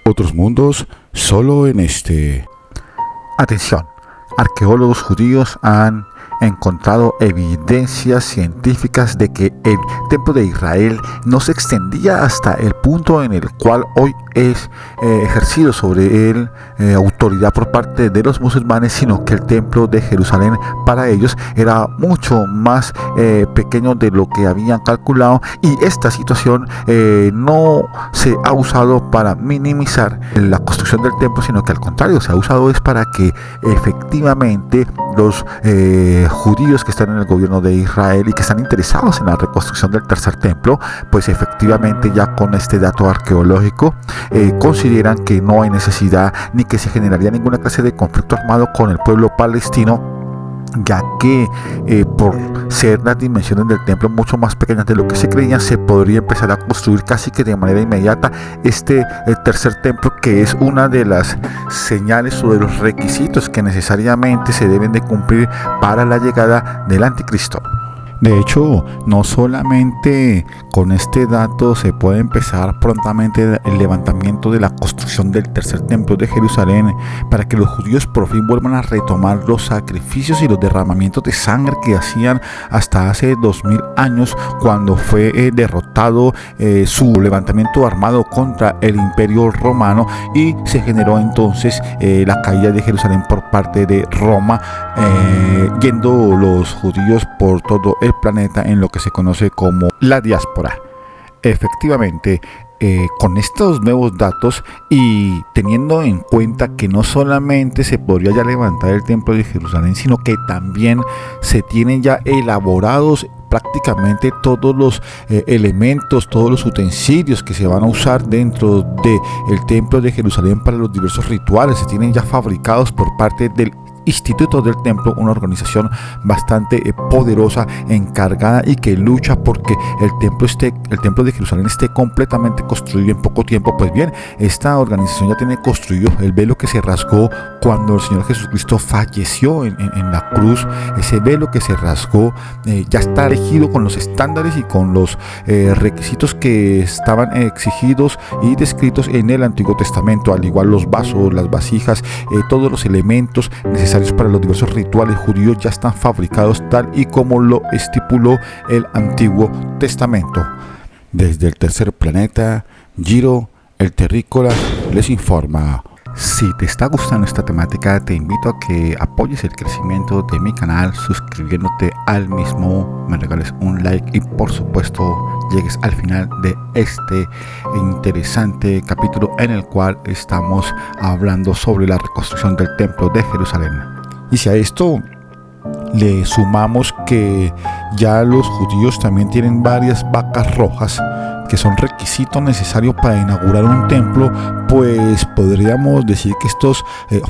Otros mundos solo en este. Atención, arqueólogos judíos han encontrado evidencias científicas de que el templo de Israel no se extendía hasta el punto en el cual hoy es ejercido sobre él autoridad por parte de los musulmanes, sino que el templo de Jerusalén para ellos era mucho más pequeño de lo que habían calculado, y esta situación no se ha usado para minimizar la construcción del templo, sino que al contrario se ha usado es para que efectivamente los judíos que están en el gobierno de Israel y que están interesados en la reconstrucción del tercer templo, pues efectivamente ya con este dato arqueológico consideran que no hay necesidad ni que se generaría ninguna clase de conflicto armado con el pueblo palestino, ya que por ser las dimensiones del templo mucho más pequeñas de lo que se creían, se podría empezar a construir casi que de manera inmediata el tercer templo, que es una de las señales o de los requisitos que necesariamente se deben de cumplir para la llegada del anticristo. De hecho, no solamente con este dato se puede empezar prontamente el levantamiento de la construcción del tercer templo de Jerusalén, para que los judíos por fin vuelvan a retomar los sacrificios y los derramamientos de sangre que hacían hasta hace 2000 años, cuando fue derrotado su levantamiento armado contra el Imperio Romano, y se generó entonces la caída de Jerusalén por parte de Roma, yendo los judíos por todo el planeta en lo que se conoce como la diáspora. Efectivamente, con estos nuevos datos y teniendo en cuenta que no solamente se podría ya levantar el templo de Jerusalén, sino que también se tienen ya elaborados prácticamente todos los elementos, todos los utensilios que se van a usar dentro del templo de Jerusalén para los diversos rituales, se tienen ya fabricados por parte del Instituto del Templo, una organización bastante poderosa, encargada y que lucha porque el templo de Jerusalén esté completamente construido en poco tiempo. Pues bien, esta organización ya tiene construido el velo que se rasgó cuando el Señor Jesucristo falleció en la cruz. Ese velo que se rasgó ya está regido con los estándares y con los requisitos que estaban exigidos y descritos en el Antiguo Testamento, al igual los vasos, las vasijas, todos los elementos necesarios para los diversos rituales judíos ya están fabricados tal y como lo estipuló el Antiguo Testamento. Desde el tercer planeta, Giro, el terrícola, les informa. Si te está gustando esta temática, te invito a que apoyes el crecimiento de mi canal suscribiéndote al mismo, me regales un like y por supuesto llegues al final de este interesante capítulo en el cual estamos hablando sobre la reconstrucción del templo de Jerusalén. Y si a esto le sumamos que ya los judíos también tienen varias vacas rojas que son requisito necesario para inaugurar un templo, pues podríamos decir que estos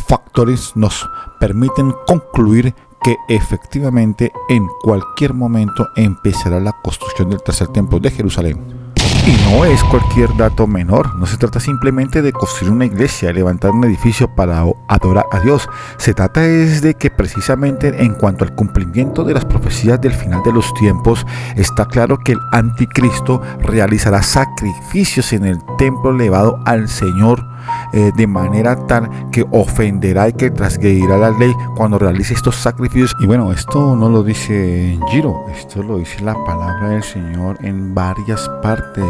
factores nos permiten concluir que efectivamente en cualquier momento empezará la construcción del tercer templo de Jerusalén. Y no es cualquier dato menor, no se trata simplemente de construir una iglesia, levantar un edificio para adorar a Dios. Se trata es de que precisamente en cuanto al cumplimiento de las profecías del final de los tiempos, está claro que el anticristo realizará sacrificios en el templo elevado al Señor, de manera tal que ofenderá y que transgredirá la ley cuando realice estos sacrificios. Y bueno, esto no lo dice Giro, esto lo dice la palabra del Señor en varias partes,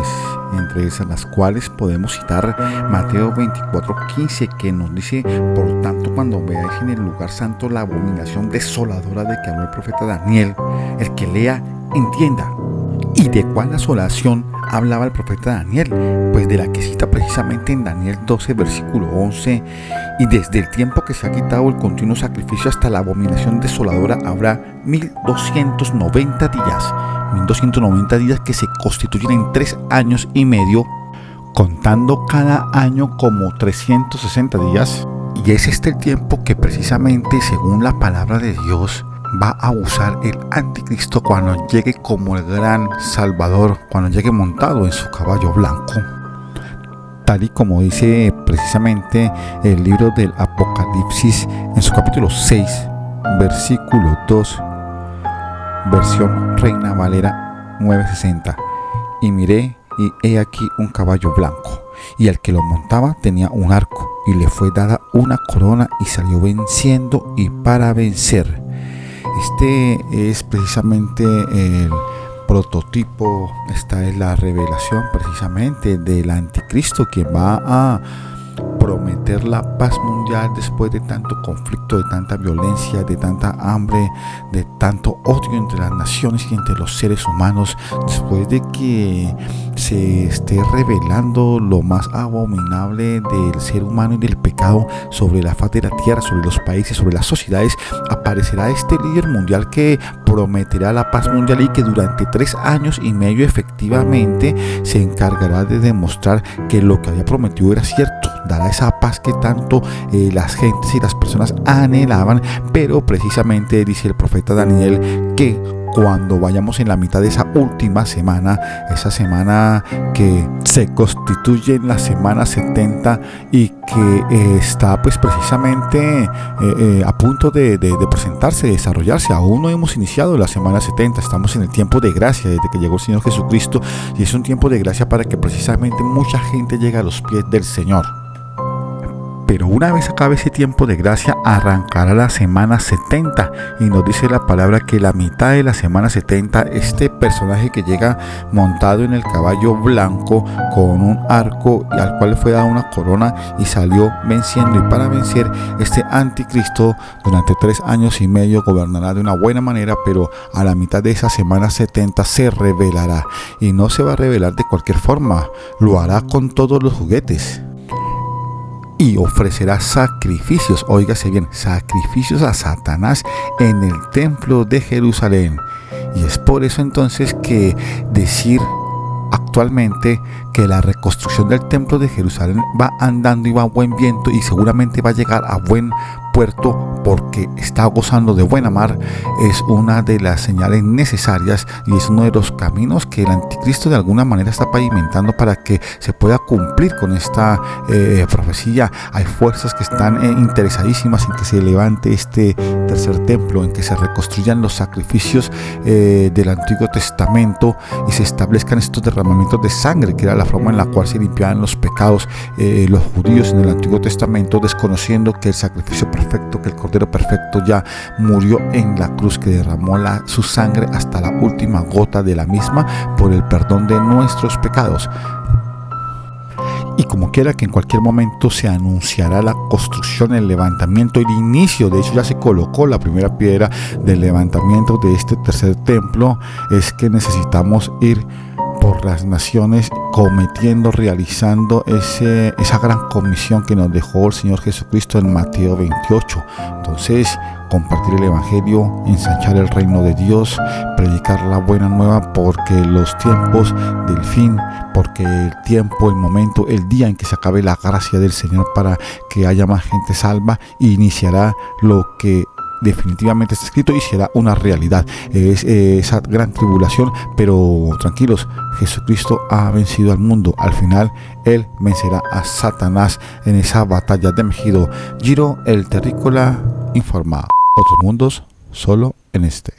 entre esas las cuales podemos citar Mateo 24:15, que nos dice: por tanto, cuando veáis en el lugar santo la abominación desoladora de que habló el profeta Daniel, el que lea entienda. ¿Y de cuál asolación hablaba el profeta Daniel? Pues de la que cita precisamente en Daniel 12, versículo 11: y desde el tiempo que se ha quitado el continuo sacrificio hasta la abominación desoladora habrá 1290 días. 1290 días que se constituyen en 3 años y medio, contando cada año como 360 días. Y es este el tiempo que precisamente, según la palabra de Dios, va a usar el anticristo cuando llegue como el gran salvador, cuando llegue montado en su caballo blanco, tal y como dice precisamente el libro del Apocalipsis en su capítulo 6, versículo 2, versión Reina Valera 960. Y miré, y he aquí un caballo blanco. y el que lo montaba tenía un arco, y le fue dada una corona y salió venciendo y para vencer. Este es precisamente el prototipo, esta es la revelación precisamente del anticristo, quien va a prometer la paz mundial después de tanto conflicto, de tanta violencia, de tanta hambre, de tanto odio entre las naciones y entre los seres humanos, después de que se esté revelando lo más abominable del ser humano y del pecado sobre la faz de la tierra, sobre los países, sobre las sociedades. Aparecerá este líder mundial que prometerá la paz mundial y que durante 3 años y medio efectivamente se encargará de demostrar que lo que había prometido era cierto. Dará esa paz que tanto las gentes y las personas anhelaban, pero precisamente dice el profeta Daniel que cuando vayamos en la mitad de esa última semana, esa semana que se constituye en la semana 70 y que está pues precisamente a punto de presentarse, de desarrollarse. Aún no hemos iniciado la semana 70, estamos en el tiempo de gracia desde que llegó el Señor Jesucristo, y es un tiempo de gracia para que precisamente mucha gente llegue a los pies del Señor. Pero una vez acabe ese tiempo de gracia, arrancará la semana 70, y nos dice la palabra que la mitad de la semana 70, este personaje que llega montado en el caballo blanco con un arco y al cual le fue dada una corona y salió venciendo, y para vencer este anticristo durante 3 años y medio gobernará de una buena manera, pero a la mitad de esa semana 70 se revelará, y no se va a revelar de cualquier forma, lo hará con todos los juguetes. Y ofrecerá sacrificios, óigase bien, sacrificios a Satanás en el templo de Jerusalén. Y es por eso entonces que decir actualmente que la reconstrucción del templo de Jerusalén va andando y va a buen viento y seguramente va a llegar a buen puerto porque está gozando de buena mar, es una de las señales necesarias y es uno de los caminos que el anticristo de alguna manera está pavimentando para que se pueda cumplir con esta profecía. Hay fuerzas que están interesadísimas en que se levante este tercer templo, en que se reconstruyan los sacrificios del Antiguo Testamento y se establezcan estos derramamientos de sangre, que era la forma en la cual se limpiaban los pecados los judíos en el Antiguo Testamento, desconociendo que el sacrificio perfecto, que el Cordero perfecto ya murió en la cruz, que derramó su sangre hasta la última gota de la misma por el perdón de nuestros pecados. Y como quiera que en cualquier momento se anunciará la construcción, el levantamiento, el inicio, de hecho ya se colocó la primera piedra del levantamiento de este tercer templo, es que necesitamos ir por las naciones cometiendo, realizando esa gran comisión que nos dejó el Señor Jesucristo en Mateo 28. Entonces, compartir el Evangelio, ensanchar el reino de Dios, predicar la buena nueva, porque los tiempos del fin, porque el tiempo, el momento, el día en que se acabe la gracia del Señor para que haya más gente salva, iniciará lo que definitivamente está escrito y será una realidad. Es esa gran tribulación, pero tranquilos, Jesucristo ha vencido al mundo. Al final Él vencerá a Satanás en esa batalla de Megido. Giro el Terrícola informa. Otros mundos solo en este.